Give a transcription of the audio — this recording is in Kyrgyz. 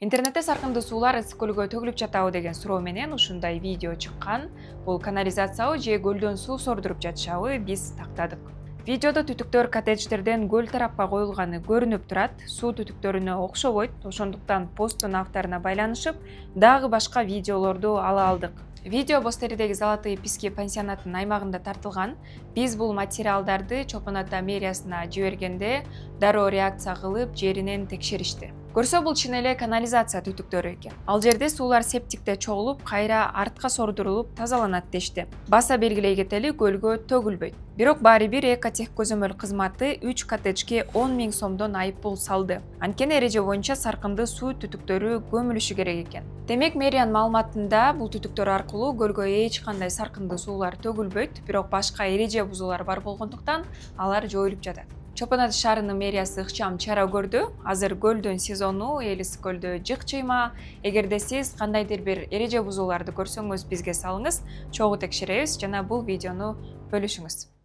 Интернетте саркынды суулар ысык көлгө төгүлүп жатабы деген суроо менен ушундай видео чыккан. Бул канализациябы же көлдөн суу сордуруп жатышабы биз тактадык. Видеодо түтүктөр коттедждерден көл тарапка коюлганы көрүнүп турат. Суу түтүктөрүнө окшобойт, ошондуктан посттун авторуна байланышып, дагы башка видеолорду ала алдык. Видео Бостеридеги Золотые Пески пансионатынын аймагында тартылган. Биз бул материалдарды Чолпон Ата мэриясына жибергенде дароо реакция кылып, жеринен текшеришти. Көрсө бул чын эле канализация түтүктөрү экен. Ал жерде суулар септикте чогулуп, кайра артка сордурулуп тазаланат дешти. Баса белгилей кетели, көлгө төгүлбөйт. Бирок баары бир экотехкөзөмөл кызматы 3 коттеджге 10 000 сомдон айыппул салды. Анткени эреже боюнча саркынды суу түтүктөрү көмүлүшү керек экен. Демек, мэриянын маалыматында бул түтүктөр аркылуу көлгө эч кандай саркынды суулар төгүлбөйт, бирок башка эреже бузуулар бар болгондуктан алар жоюлуп жатат. Чолпон Ата шаарынын мэриясы ыкчам чара көрдү. Азыр көлдүн сезону, Элис көлдө жык чыйма. Эгерде сиз кандайдыр бир эреже бузууларды көрсөңүз, бизге салыңыз, чогуу текшеребиз жана бул видеону бөлүшүңүз.